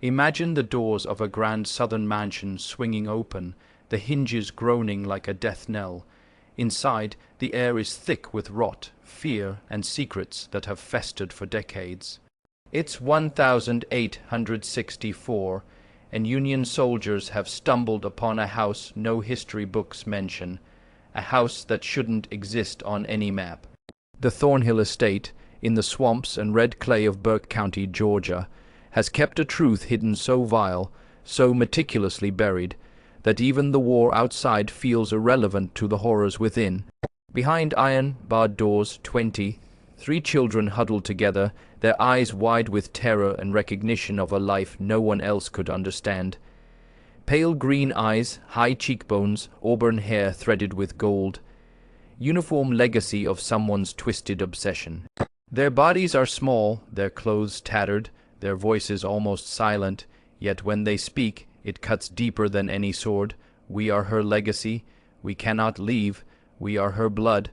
Imagine the doors of a grand southern mansion swinging open, the hinges groaning like a death knell. Inside, the air is thick with rot, fear, and secrets that have festered for decades. It's 1864, and Union soldiers have stumbled upon a house no history books mention, a house that shouldn't exist on any map. The Thornhill Estate, in the swamps and red clay of Burke County, Georgia, has kept a truth hidden so vile, so meticulously buried, that even the war outside feels irrelevant to the horrors within. Behind iron-barred doors, 3 children huddled together, their eyes wide with terror and recognition of a life no one else could understand. Pale green eyes, high cheekbones, auburn hair threaded with gold. Uniform legacy of someone's twisted obsession. Their bodies are small, their clothes tattered, their voices almost silent, yet when they speak, it cuts deeper than any sword. We are her legacy. We cannot leave. We are her blood.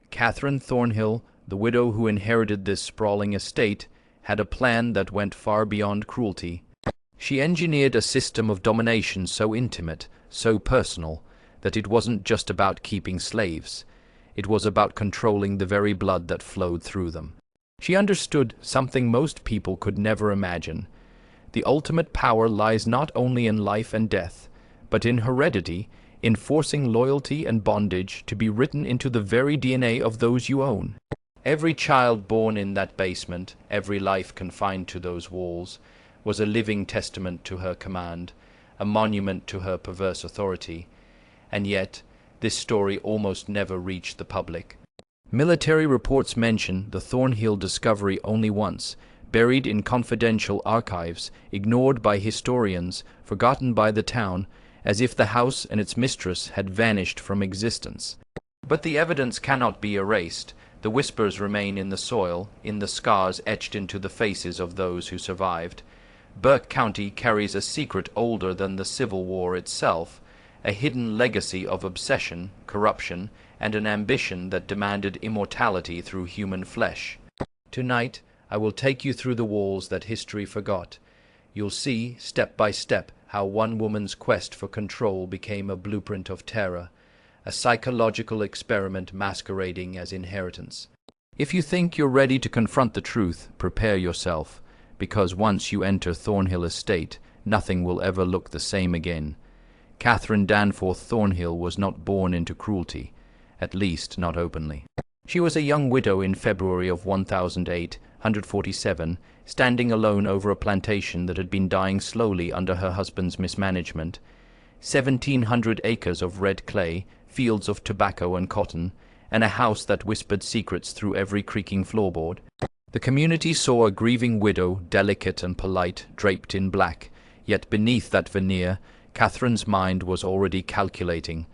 Katherine Thornhill, the widow who inherited this sprawling estate, had a plan that went far beyond cruelty. She engineered a system of domination so intimate, so personal, that it wasn't just about keeping slaves. It was about controlling the very blood that flowed through them. She understood something most people could never imagine. The ultimate power lies not only in life and death, but in heredity, in forcing loyalty and bondage to be written into the very DNA of those you own. Every child born in that basement, every life confined to those walls, was a living testament to her command, a monument to her perverse authority. And yet, this story almost never reached the public. Military reports mention the Thornhill discovery only once, buried in confidential archives, ignored by historians, forgotten by the town, as if the house and its mistress had vanished from existence. But the evidence cannot be erased. The whispers remain in the soil, in the scars etched into the faces of those who survived. Burke County carries a secret older than the Civil War itself, a hidden legacy of obsession, corruption, and an ambition that demanded immortality through human flesh. Tonight, I will take you through the walls that history forgot. You'll see, step by step, how one woman's quest for control became a blueprint of terror, a psychological experiment masquerading as inheritance. If you think you're ready to confront the truth, prepare yourself, because once you enter Thornhill Estate, nothing will ever look the same again. Katherine Danforth Thornhill was not born into cruelty, at least not openly. She was a young widow in February of 1847, standing alone over a plantation that had been dying slowly under her husband's mismanagement. 1,700 acres of red clay, fields of tobacco and cotton, and a house that whispered secrets through every creaking floorboard. The community saw a grieving widow, delicate and polite, draped in black, yet beneath that veneer, Katherine's mind was already calculating.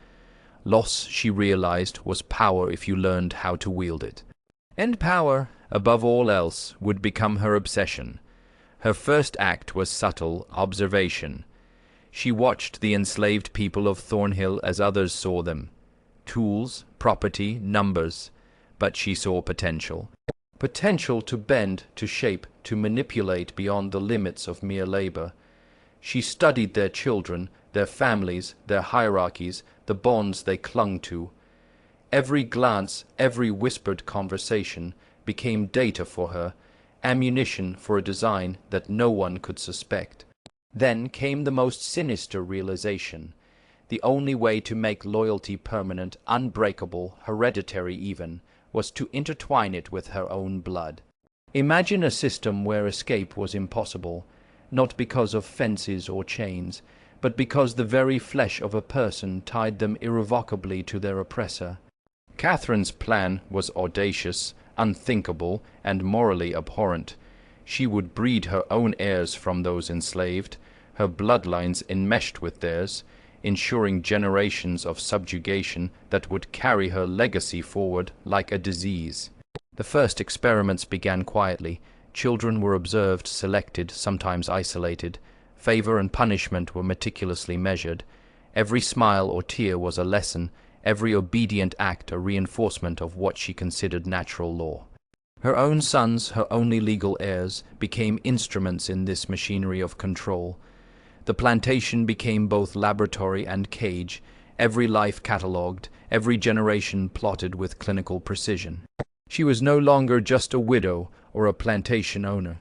Loss, she realized, was power if you learned how to wield it. And power, above all else, would become her obsession. Her first act was subtle observation. She watched the enslaved people of Thornhill as others saw them. Tools, property, numbers. But she saw potential. Potential to bend, to shape, to manipulate beyond the limits of mere labor. She studied their children, their families, their hierarchies, the bonds they clung to. Every glance, every whispered conversation became data for her, ammunition for a design that no one could suspect. Then came the most sinister realization. The only way to make loyalty permanent, unbreakable, hereditary even, was to intertwine it with her own blood. Imagine a system where escape was impossible, not because of fences or chains, but because the very flesh of a person tied them irrevocably to their oppressor. Katherine's plan was audacious, unthinkable, and morally abhorrent. She would breed her own heirs from those enslaved, her bloodlines enmeshed with theirs, ensuring generations of subjugation that would carry her legacy forward like a disease. The first experiments began quietly. Children were observed, selected, sometimes isolated. Favor and punishment were meticulously measured. Every smile or tear was a lesson, every obedient act a reinforcement of what she considered natural law. Her own sons, her only legal heirs, became instruments in this machinery of control. The plantation became both laboratory and cage, every life catalogued, every generation plotted with clinical precision. She was no longer just a widow or a plantation owner.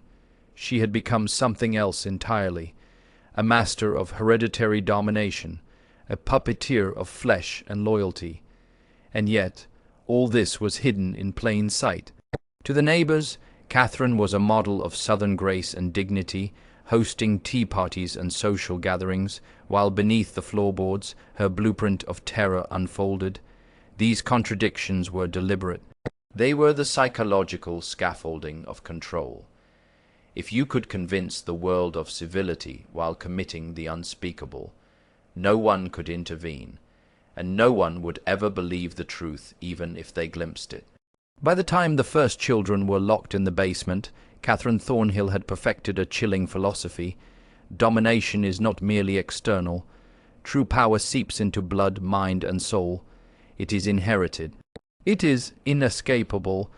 She had become something else entirely, a master of hereditary domination, a puppeteer of flesh and loyalty. And yet, all this was hidden in plain sight. To the neighbors, Katherine was a model of Southern grace and dignity, hosting tea parties and social gatherings, while beneath the floorboards her blueprint of terror unfolded. These contradictions were deliberate. They were the psychological scaffolding of control. If you could convince the world of civility while committing the unspeakable, no one could intervene, and no one would ever believe the truth even if they glimpsed it. By the time the first children were locked in the basement, Katherine Thornhill had perfected a chilling philosophy. Domination is not merely external. True power seeps into blood, mind, and soul. It is inherited. It is inescapable,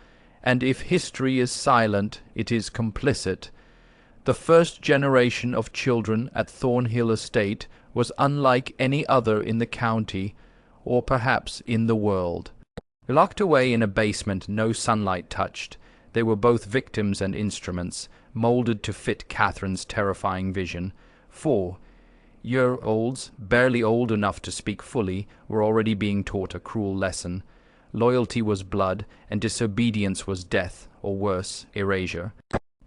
and if history is silent, it is complicit. The first generation of children at Thornhill Estate was unlike any other in the county, or perhaps in the world. Locked away in a basement no sunlight touched, they were both victims and instruments, molded to fit Katherine's terrifying vision. 4-year-olds, barely old enough to speak fully, were already being taught a cruel lesson. Loyalty was blood, and disobedience was death, or worse, erasure.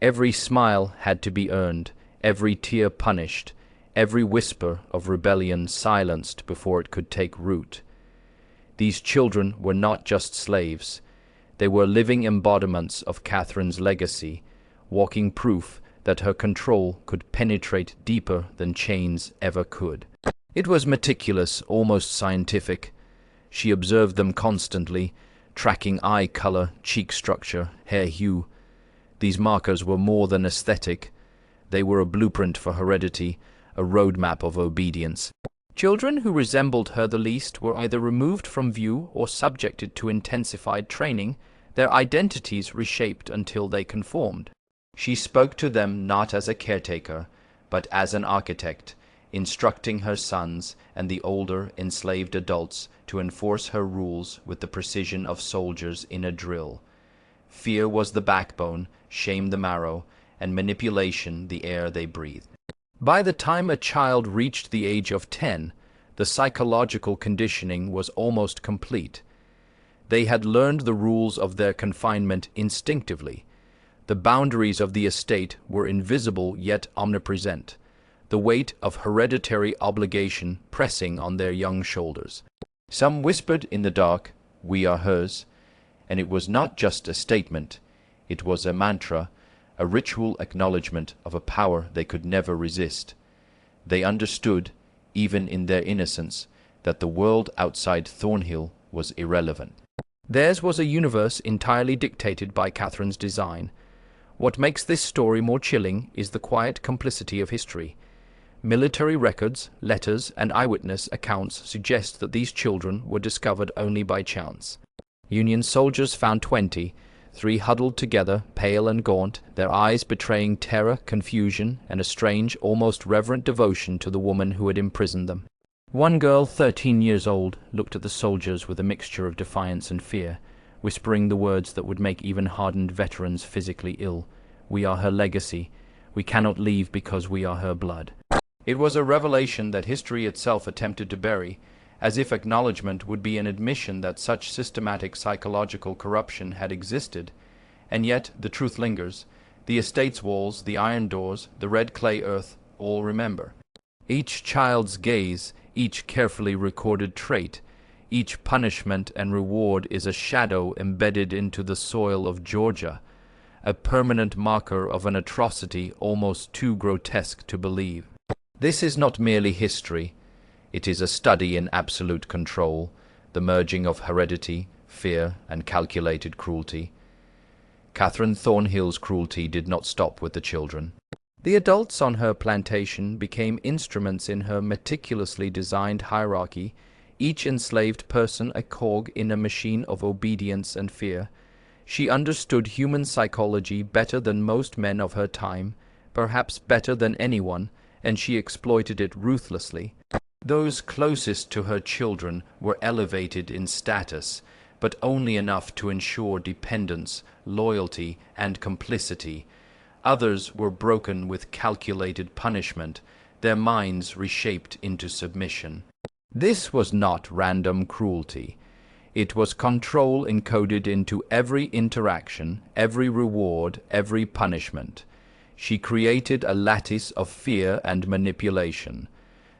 Every smile had to be earned, every tear punished, every whisper of rebellion silenced before it could take root. These children were not just slaves. They were living embodiments of Katherine's legacy, walking proof that her control could penetrate deeper than chains ever could. It was meticulous, almost scientific. She observed them constantly, tracking eye color, cheek structure, hair hue. These markers were more than aesthetic. They were a blueprint for heredity, a roadmap of obedience. Children who resembled her the least were either removed from view or subjected to intensified training, their identities reshaped until they conformed. She spoke to them not as a caretaker, but as an architect, instructing her sons and the older enslaved adults to enforce her rules with the precision of soldiers in a drill. Fear was the backbone, shame the marrow, and manipulation the air they breathed. By the time a child reached the age of 10, the psychological conditioning was almost complete. They had learned the rules of their confinement instinctively. The boundaries of the estate were invisible yet omnipresent, the weight of hereditary obligation pressing on their young shoulders. Some whispered in the dark, "We are hers," and it was not just a statement, it was a mantra, a ritual acknowledgement of a power they could never resist. They understood, even in their innocence, that the world outside Thornhill was irrelevant. Theirs was a universe entirely dictated by Katherine's design. What makes this story more chilling is the quiet complicity of history. Military records, letters, and eyewitness accounts suggest that these children were discovered only by chance. Union soldiers found 20, 3 huddled together, pale and gaunt, their eyes betraying terror, confusion, and a strange, almost reverent devotion to the woman who had imprisoned them. One girl, 13 years old, looked at the soldiers with a mixture of defiance and fear, whispering the words that would make even hardened veterans physically ill. "We are her legacy. We cannot leave because we are her blood." It was a revelation that history itself attempted to bury, as if acknowledgement would be an admission that such systematic psychological corruption had existed. And yet the truth lingers. The estate's walls, the iron doors, the red clay earth, all remember. Each child's gaze, each carefully recorded trait, each punishment and reward is a shadow embedded into the soil of Georgia, a permanent marker of an atrocity almost too grotesque to believe. This is not merely history. It is a study in absolute control, the merging of heredity, fear, and calculated cruelty. Katherine Thornhill's cruelty did not stop with the children. The adults on her plantation became instruments in her meticulously designed hierarchy, each enslaved person a cog in a machine of obedience and fear. She understood human psychology better than most men of her time, perhaps better than anyone, and she exploited it ruthlessly. Those closest to her children were elevated in status, but only enough to ensure dependence, loyalty, and complicity. Others were broken with calculated punishment, their minds reshaped into submission. This was not random cruelty. It was control encoded into every interaction, every reward, every punishment. She created a lattice of fear and manipulation.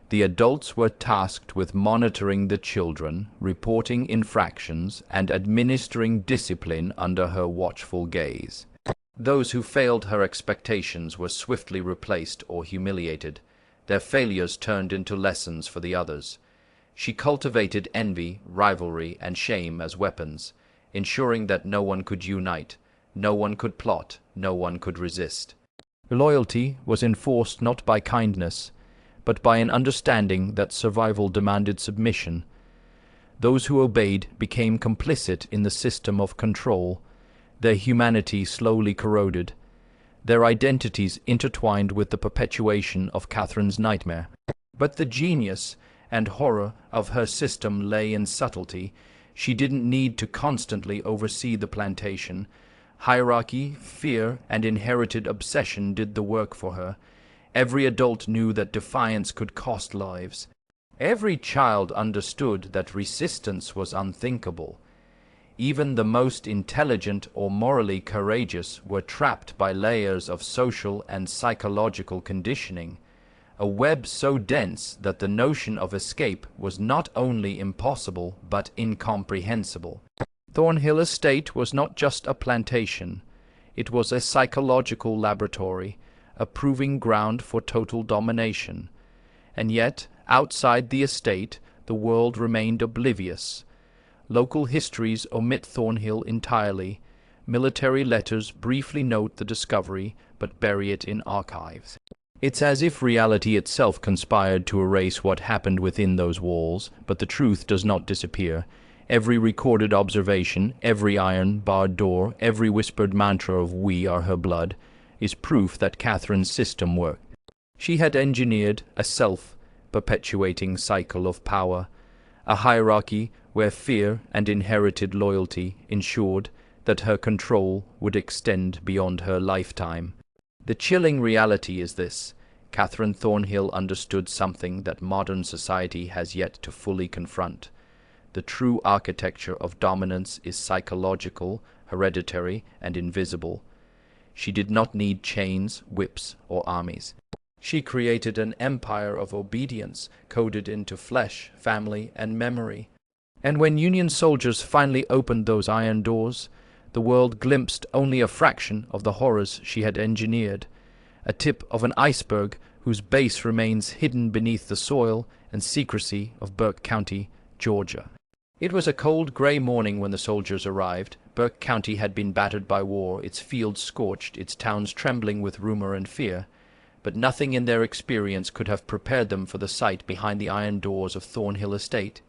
The adults were tasked with monitoring the children, reporting infractions, and administering discipline under her watchful gaze. Those who failed her expectations were swiftly replaced or humiliated. Their failures turned into lessons for the others. She cultivated envy, rivalry, and shame as weapons, ensuring that no one could unite, no one could plot, no one could resist. Loyalty was enforced not by kindness, but by an understanding that survival demanded submission. Those who obeyed became complicit in the system of control. Their humanity slowly corroded, their identities intertwined with the perpetuation of Catherine's nightmare. But the genius and horror of her system lay in subtlety. She didn't need to constantly oversee the plantation. Hierarchy, fear, and inherited obsession did the work for her. Every adult knew that defiance could cost lives. Every child understood that resistance was unthinkable. Even the most intelligent or morally courageous were trapped by layers of social and psychological conditioning, a web so dense that the notion of escape was not only impossible but incomprehensible. Thornhill Estate was not just a plantation. It was a psychological laboratory, a proving ground for total domination. And yet, outside the estate, the world remained oblivious. Local histories omit Thornhill entirely. Military letters briefly note the discovery, but bury it in archives. It's as if reality itself conspired to erase what happened within those walls, but the truth does not disappear. Every recorded observation, every iron-barred door, every whispered mantra of "we are her blood," is proof that Catherine's system worked. She had engineered a self-perpetuating cycle of power, a hierarchy where fear and inherited loyalty ensured that her control would extend beyond her lifetime. The chilling reality is this: Katherine Thornhill understood something that modern society has yet to fully confront. The true architecture of dominance is psychological, hereditary, and invisible. She did not need chains, whips, or armies. She created an empire of obedience coded into flesh, family, and memory. And when Union soldiers finally opened those iron doors, the world glimpsed only a fraction of the horrors she had engineered, a tip of an iceberg whose base remains hidden beneath the soil and secrecy of Burke County, Georgia. It was a cold, gray morning when the soldiers arrived. Burke County had been battered by war, its fields scorched, its towns trembling with rumor and fear. But nothing in their experience could have prepared them for the sight behind the iron doors of Thornhill Estate.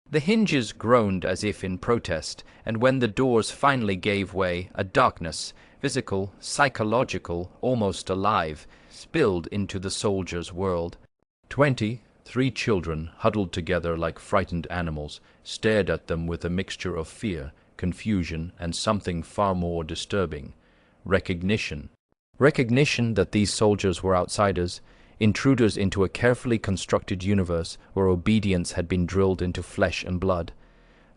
The hinges groaned as if in protest, and when the doors finally gave way, a darkness, physical, psychological, almost alive, spilled into the soldiers' world. 23 children, huddled together like frightened animals, stared at them with a mixture of fear, confusion, and something far more disturbing: recognition. Recognition that these soldiers were outsiders, intruders into a carefully constructed universe where obedience had been drilled into flesh and blood.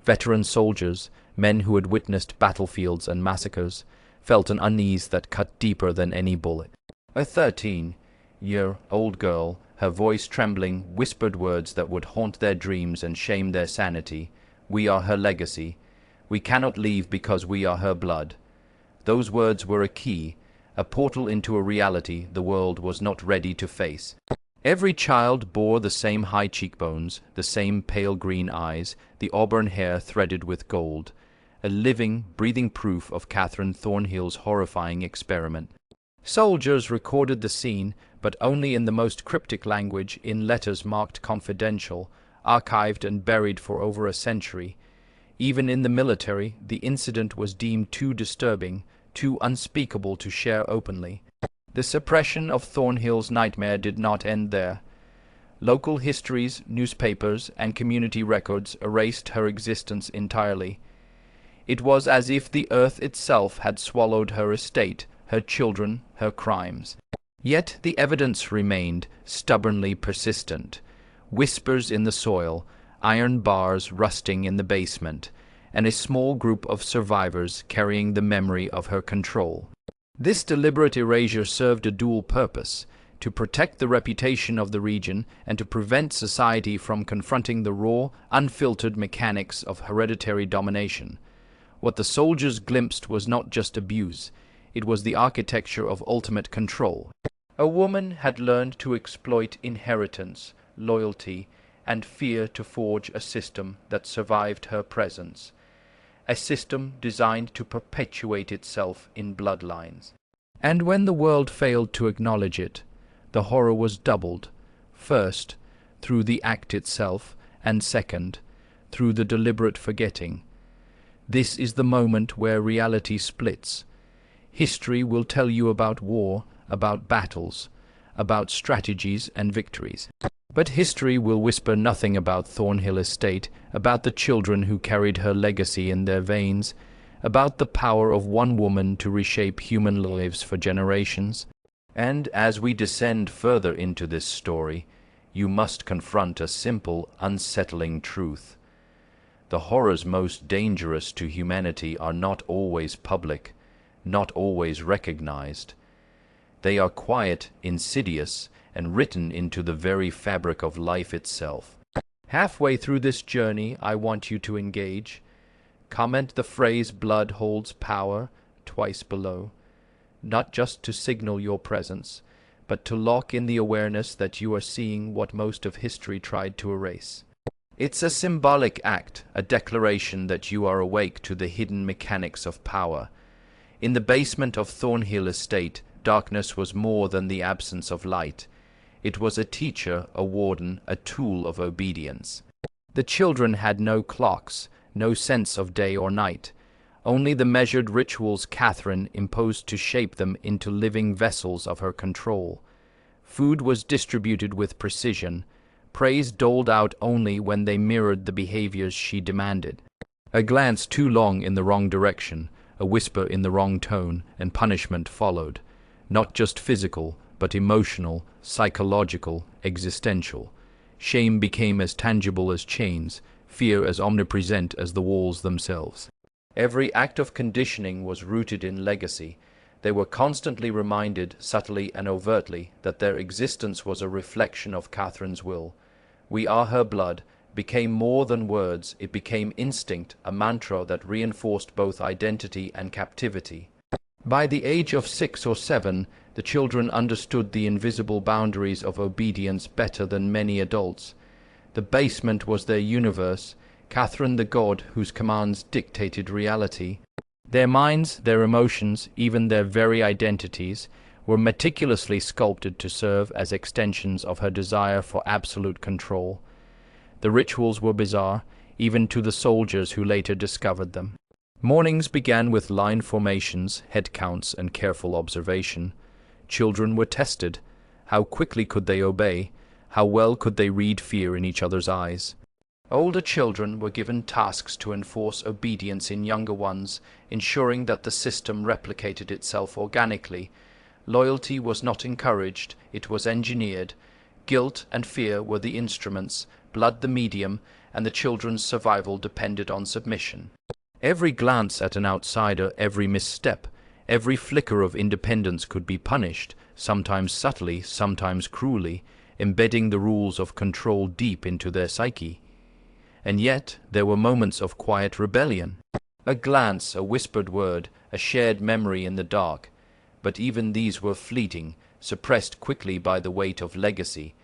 Veteran soldiers, men who had witnessed battlefields and massacres, felt an unease that cut deeper than any bullet. A 13-year-old girl, her voice trembling, whispered words that would haunt their dreams and shame their sanity. "We are her legacy. We cannot leave because we are her blood." Those words were a key, a portal into a reality the world was not ready to face. Every child bore the same high cheekbones, the same pale green eyes, the auburn hair threaded with gold, a living, breathing proof of Katherine Thornhill's horrifying experiment. Soldiers recorded the scene, but only in the most cryptic language, in letters marked confidential, archived and buried for over a century. Even in the military, the incident was deemed too disturbing, too unspeakable to share openly. The suppression of Thornhill's nightmare did not end there. Local histories, newspapers, and community records erased her existence entirely. It was as if the earth itself had swallowed her estate, her children, her crimes. Yet the evidence remained, stubbornly persistent. Whispers in the soil, iron bars rusting in the basement, and a small group of survivors carrying the memory of her control. This deliberate erasure served a dual purpose: to protect the reputation of the region and to prevent society from confronting the raw, unfiltered mechanics of hereditary domination. What the soldiers glimpsed was not just abuse, it was the architecture of ultimate control. A woman had learned to exploit inheritance, loyalty, and fear to forge a system that survived her presence, a system designed to perpetuate itself in bloodlines. And when the world failed to acknowledge it, the horror was doubled, first, through the act itself, and second, through the deliberate forgetting. This is the moment where reality splits. History will tell you about war, about battles, about strategies and victories. But history will whisper nothing about Thornhill Estate, about the children who carried her legacy in their veins, about the power of one woman to reshape human lives for generations. And as we descend further into this story, you must confront a simple, unsettling truth. The horrors most dangerous to humanity are not always public, not always recognized. They are quiet, insidious, and written into the very fabric of life itself. Halfway through this journey, I want you to engage. Comment the phrase "blood holds power" twice below, not just to signal your presence, but to lock in the awareness that you are seeing what most of history tried to erase. It's a symbolic act, a declaration that you are awake to the hidden mechanics of power. In the basement of Thornhill Estate, darkness was more than the absence of light. It was a teacher, a warden, a tool of obedience. The children had no clocks, no sense of day or night, only the measured rituals Katherine imposed to shape them into living vessels of her control. Food was distributed with precision, praise doled out only when they mirrored the behaviors she demanded. A glance too long in the wrong direction, a whisper in the wrong tone, and punishment followed, not just physical, but emotional, psychological, existential. Shame became as tangible as chains, fear as omnipresent as the walls themselves. Every act of conditioning was rooted in legacy. They were constantly reminded, subtly and overtly, that their existence was a reflection of Katherine's will. "We are her blood" became more than words, it became instinct, a mantra that reinforced both identity and captivity. By the age of 6 or 7, the children understood the invisible boundaries of obedience better than many adults. The basement was their universe, Katherine the god whose commands dictated reality. Their minds, their emotions, even their very identities, were meticulously sculpted to serve as extensions of her desire for absolute control. The rituals were bizarre, even to the soldiers who later discovered them. Mornings began with line formations, head counts, and careful observation. Children were tested. How quickly could they obey? How well could they read fear in each other's eyes? Older children were given tasks to enforce obedience in younger ones, ensuring that the system replicated itself organically. Loyalty was not encouraged, it was engineered. Guilt and fear were the instruments, blood the medium, and the children's survival depended on submission. Every glance at an outsider, every misstep, every flicker of independence could be punished, sometimes subtly, sometimes cruelly, embedding the rules of control deep into their psyche. And yet there were moments of quiet rebellion. A glance, a whispered word, a shared memory in the dark. But even these were fleeting, suppressed quickly by the weight of legacy.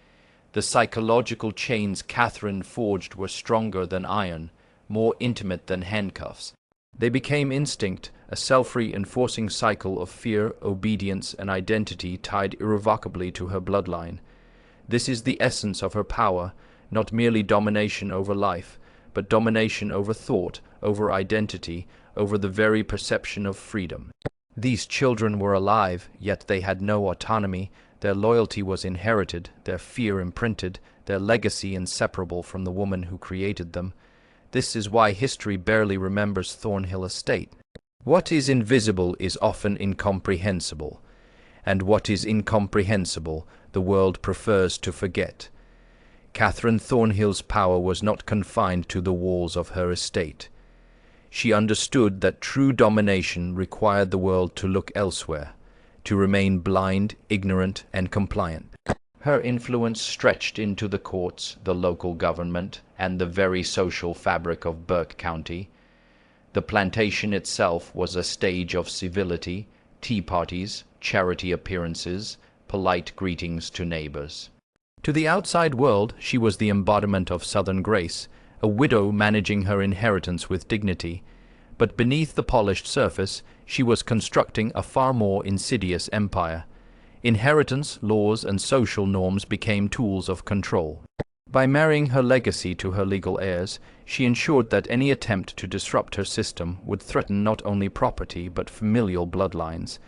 The psychological chains Katherine forged were stronger than iron, more intimate than handcuffs. They became instinct, a self-reinforcing cycle of fear, obedience, and identity tied irrevocably to her bloodline. This is the essence of her power, not merely domination over life, but domination over thought, over identity, over the very perception of freedom. These children were alive, yet they had no autonomy. Their loyalty was inherited, their fear imprinted, their legacy inseparable from the woman who created them. This is why history barely remembers Thornhill Estate. What is invisible is often incomprehensible, and what is incomprehensible the world prefers to forget. Katherine Thornhill's power was not confined to the walls of her estate. She understood that true domination required the world to look elsewhere, to remain blind, ignorant, and compliant. Her influence stretched into the courts, the local government, and the very social fabric of Burke County. The plantation itself was a stage of civility, tea parties, charity appearances, polite greetings to neighbors. To the outside world, she was the embodiment of Southern grace, a widow managing her inheritance with dignity. But beneath the polished surface, she was constructing a far more insidious empire. Inheritance, laws, and social norms became tools of control. By marrying her legacy to her legal heirs, she ensured that any attempt to disrupt her system would threaten not only property but familial bloodlines.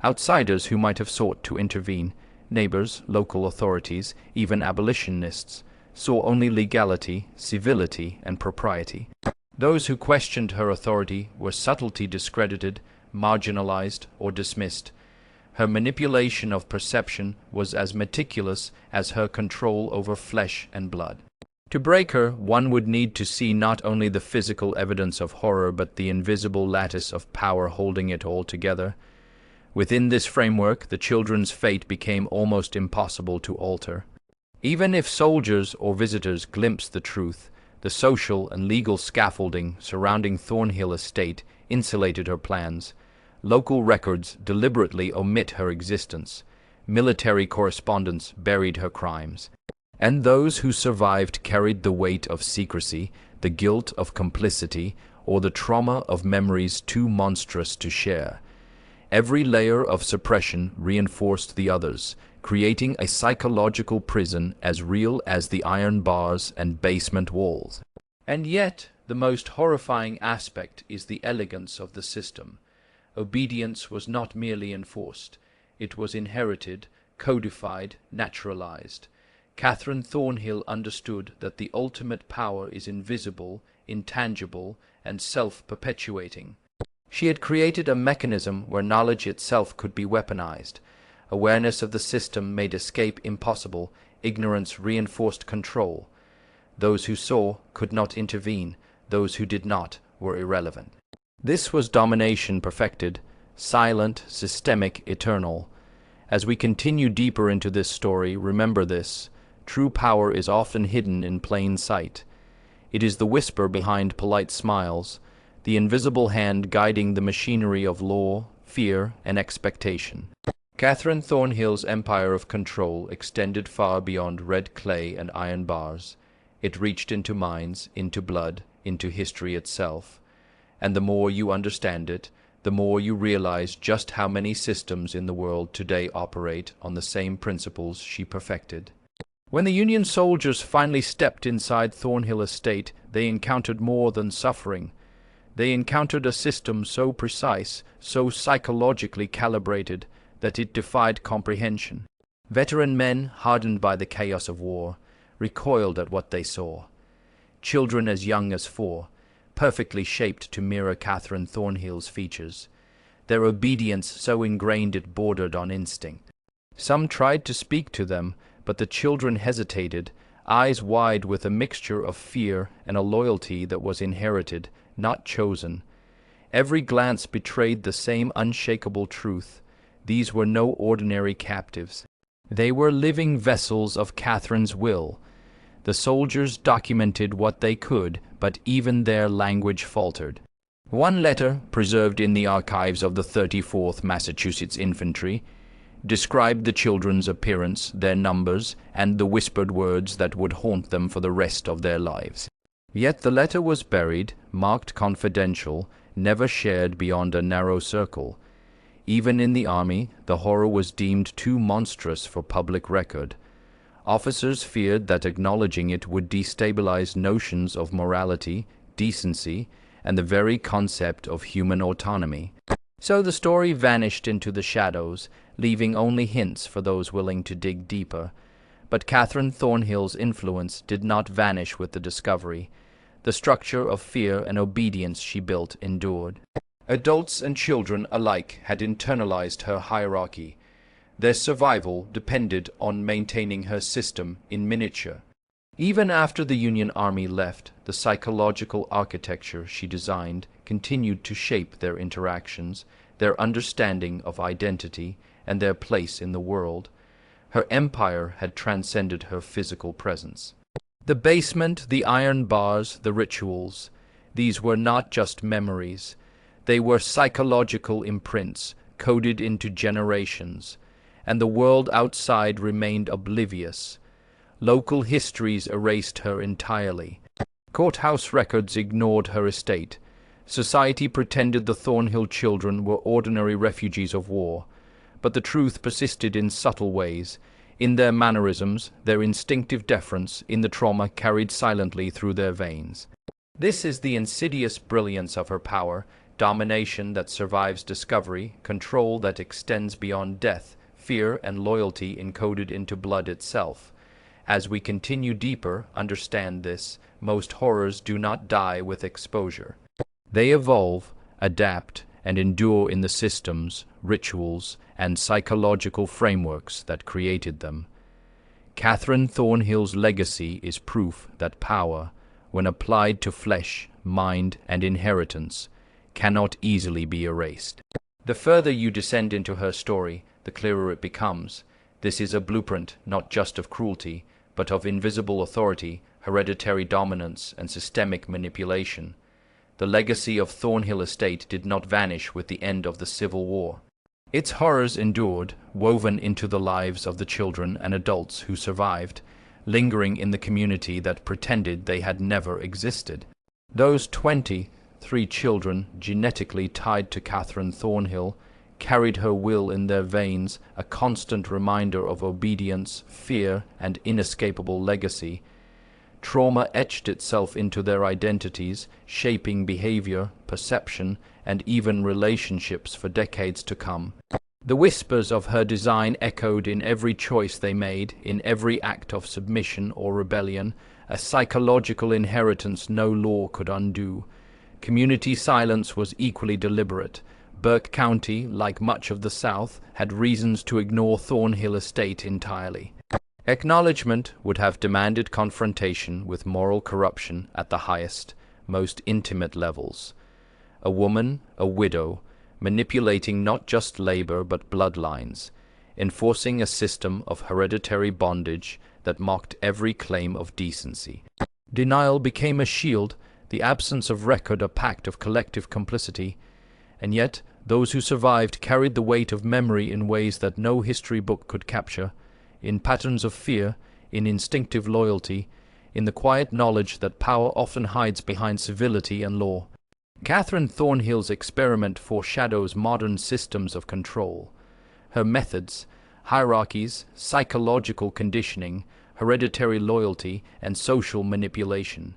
Outsiders who might have sought to intervene, neighbors, local authorities, even abolitionists, saw only legality, civility, and propriety. Those who questioned her authority were subtly discredited, marginalized, or dismissed. Her manipulation of perception was as meticulous as her control over flesh and blood. To break her, one would need to see not only the physical evidence of horror but the invisible lattice of power holding it all together. Within this framework, the children's fate became almost impossible to alter. Even if soldiers or visitors glimpsed the truth, the social and legal scaffolding surrounding Thornhill Estate insulated her plans. Local records deliberately omit her existence. Military correspondence buried her crimes. And those who survived carried the weight of secrecy, the guilt of complicity, or the trauma of memories too monstrous to share. Every layer of suppression reinforced the others, creating a psychological prison as real as the iron bars and basement walls. And yet, the most horrifying aspect is the elegance of the system. Obedience was not merely enforced, it was inherited, codified, naturalized. Katherine Thornhill understood that the ultimate power is invisible, intangible, and self-perpetuating. She had created a mechanism where knowledge itself could be weaponized. Awareness of the system made escape impossible, ignorance reinforced control. Those who saw could not intervene, those who did not were irrelevant. This was domination perfected, silent, systemic, eternal. As we continue deeper into this story, remember this: true power is often hidden in plain sight. It is the whisper behind polite smiles, the invisible hand guiding the machinery of law, fear, and expectation. Katherine Thornhill's empire of control extended far beyond red clay and iron bars. It reached into minds, into blood, into history itself. And the more you understand it, the more you realize just how many systems in the world today operate on the same principles she perfected. When the Union soldiers finally stepped inside Thornhill Estate, they encountered more than suffering. They encountered a system so precise, so psychologically calibrated, that it defied comprehension. Veteran men, hardened by the chaos of war, recoiled at what they saw. Children as young as 4, perfectly shaped to mirror Katherine Thornhill's features, their obedience so ingrained it bordered on instinct. Some tried to speak to them, but the children hesitated, eyes wide with a mixture of fear and a loyalty that was inherited, not chosen. Every glance betrayed the same unshakable truth. These were no ordinary captives. They were living vessels of Katherine's will. The soldiers documented what they could, but even their language faltered. One letter, preserved in the archives of the 34th Massachusetts Infantry, described the children's appearance, their numbers, and the whispered words that would haunt them for the rest of their lives. Yet the letter was buried, marked confidential, never shared beyond a narrow circle. Even in the army, the horror was deemed too monstrous for public record. Officers feared that acknowledging it would destabilize notions of morality, decency, and the very concept of human autonomy. So the story vanished into the shadows, leaving only hints for those willing to dig deeper. But Katherine Thornhill's influence did not vanish with the discovery. The structure of fear and obedience she built endured. Adults and children alike had internalized her hierarchy. Their survival depended on maintaining her system in miniature. Even after the Union Army left, the psychological architecture she designed continued to shape their interactions, their understanding of identity, and their place in the world. Her empire had transcended her physical presence. The basement, the iron bars, the rituals, these were not just memories. They were psychological imprints, coded into generations, and the world outside remained oblivious. Local histories erased her entirely. Courthouse records ignored her estate. Society pretended the Thornhill children were ordinary refugees of war, but the truth persisted in subtle ways, in their mannerisms, their instinctive deference, in the trauma carried silently through their veins. This is the insidious brilliance of her power, domination that survives discovery, control that extends beyond death, fear and loyalty encoded into blood itself. As we continue deeper, understand this, most horrors do not die with exposure. They evolve, adapt, and endure in the systems, rituals, and psychological frameworks that created them. Katherine Thornhill's legacy is proof that power, when applied to flesh, mind, and inheritance, cannot easily be erased. The further you descend into her story, the clearer it becomes. This is a blueprint not just of cruelty, but of invisible authority, hereditary dominance, and systemic manipulation. The legacy of Thornhill Estate did not vanish with the end of the Civil War. Its horrors endured, woven into the lives of the children and adults who survived, lingering in the community that pretended they had never existed. Those 23 children, genetically tied to Katherine Thornhill, carried her will in their veins, a constant reminder of obedience, fear, and inescapable legacy. Trauma etched itself into their identities, shaping behavior, perception, and even relationships for decades to come. The whispers of her design echoed in every choice they made, in every act of submission or rebellion, a psychological inheritance no law could undo. Community silence was equally deliberate. Burke County, like much of the South, had reasons to ignore Thornhill Estate entirely. Acknowledgement would have demanded confrontation with moral corruption at the highest, most intimate levels. A woman, a widow, manipulating not just labor but bloodlines, enforcing a system of hereditary bondage that mocked every claim of decency. Denial became a shield, the absence of record a pact of collective complicity, and yet those who survived carried the weight of memory in ways that no history book could capture, in patterns of fear, in instinctive loyalty, in the quiet knowledge that power often hides behind civility and law. Katherine Thornhill's experiment foreshadows modern systems of control. Her methods, hierarchies, psychological conditioning, hereditary loyalty, and social manipulation,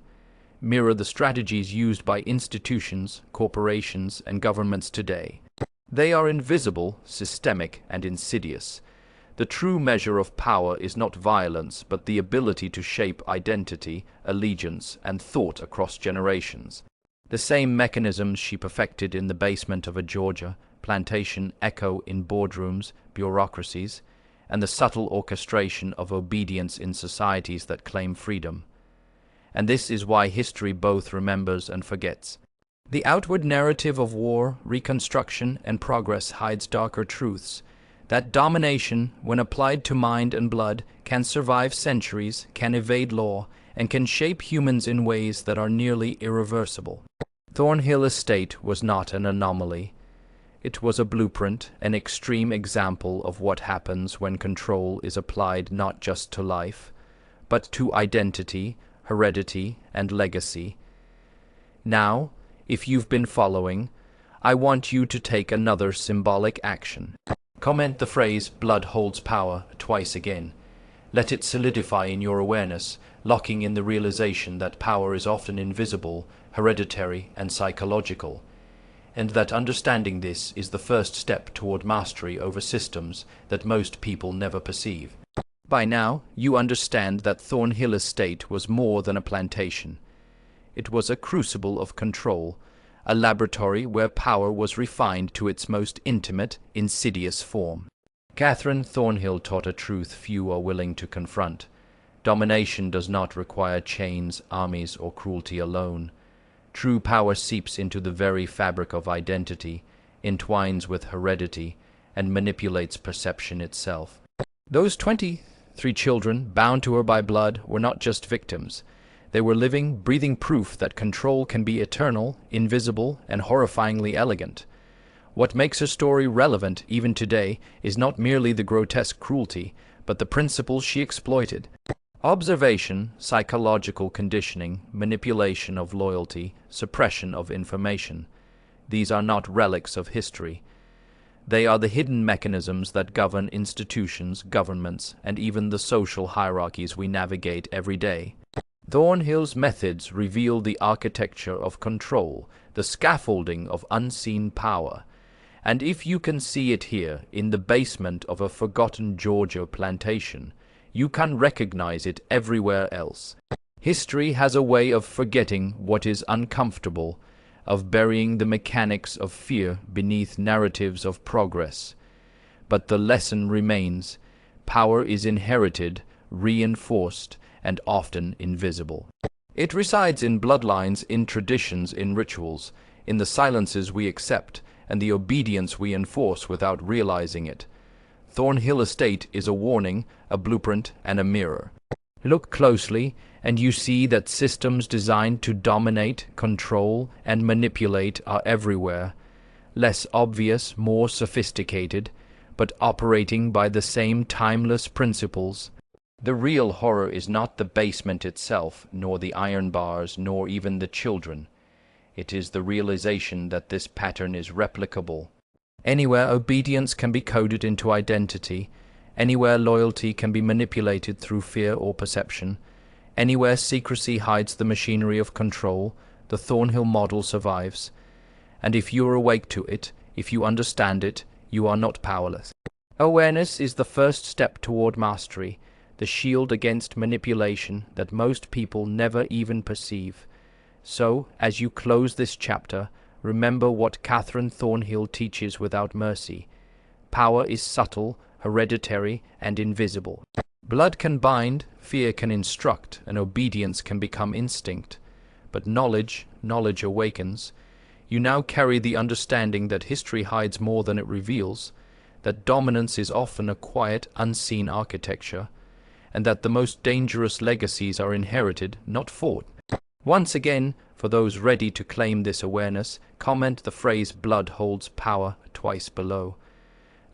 mirror the strategies used by institutions, corporations, and governments today. They are invisible, systemic, and insidious. The true measure of power is not violence, but the ability to shape identity, allegiance, and thought across generations. The same mechanisms she perfected in the basement of a Georgia plantation echo in boardrooms, bureaucracies, and the subtle orchestration of obedience in societies that claim freedom. And this is why history both remembers and forgets. The outward narrative of war, reconstruction, and progress hides darker truths. That domination, when applied to mind and blood, can survive centuries, can evade law, and can shape humans in ways that are nearly irreversible. Thornhill Estate was not an anomaly. It was a blueprint, an extreme example of what happens when control is applied not just to life, but to identity, heredity, and legacy. Now, if you've been following, I want you to take another symbolic action. Comment the phrase "blood holds power" twice again. Let it solidify in your awareness, locking in the realization that power is often invisible, hereditary, and psychological, and that understanding this is the first step toward mastery over systems that most people never perceive. By now, you understand that Thornhill Estate was more than a plantation. It was a crucible of control, a laboratory where power was refined to its most intimate, insidious form. Katherine Thornhill taught a truth few are willing to confront. Domination does not require chains, armies, or cruelty alone. True power seeps into the very fabric of identity, entwines with heredity, and manipulates perception itself. Those 23 children, bound to her by blood, were not just victims. They were living, breathing proof that control can be eternal, invisible, and horrifyingly elegant. What makes her story relevant even today is not merely the grotesque cruelty, but the principles she exploited. Observation, psychological conditioning, manipulation of loyalty, suppression of information. These are not relics of history. They are the hidden mechanisms that govern institutions, governments, and even the social hierarchies we navigate every day. Thornhill's methods reveal the architecture of control, the scaffolding of unseen power. And if you can see it here, in the basement of a forgotten Georgia plantation, you can recognize it everywhere else. History has a way of forgetting what is uncomfortable, of burying the mechanics of fear beneath narratives of progress. But the lesson remains. Power is inherited, reinforced, and often invisible. It resides in bloodlines, in traditions, in rituals, in the silences we accept, and the obedience we enforce without realizing it. Thornhill Estate is a warning, a blueprint, and a mirror. Look closely, and you see that systems designed to dominate, control, and manipulate are everywhere, less obvious, more sophisticated, but operating by the same timeless principles. The real horror is not the basement itself, nor the iron bars, nor even the children. It is the realization that this pattern is replicable. Anywhere obedience can be coded into identity, anywhere loyalty can be manipulated through fear or perception, anywhere secrecy hides the machinery of control, the Thornhill model survives. And if you are awake to it, if you understand it, you are not powerless. Awareness is the first step toward mastery, the shield against manipulation that most people never even perceive. So, as you close this chapter, remember what Katherine Thornhill teaches without mercy. Power is subtle, hereditary, and invisible. Blood can bind, fear can instruct, and obedience can become instinct. But knowledge awakens. You now carry the understanding that history hides more than it reveals, that dominance is often a quiet, unseen architecture, and that the most dangerous legacies are inherited, not fought. Once again, for those ready to claim this awareness, comment the phrase "blood holds power" twice below.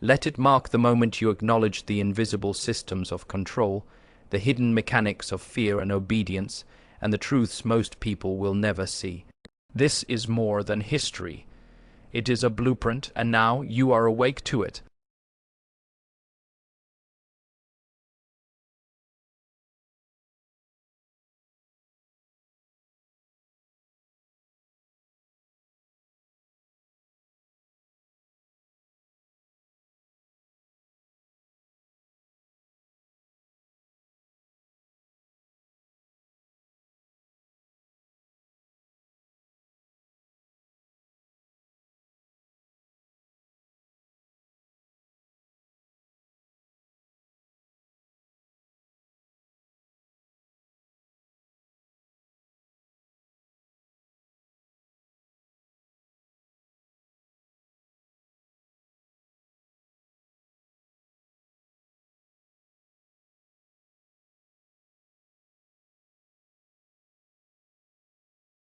Let it mark the moment you acknowledge the invisible systems of control, the hidden mechanics of fear and obedience, and the truths most people will never see. This is more than history. It is a blueprint, and now you are awake to it.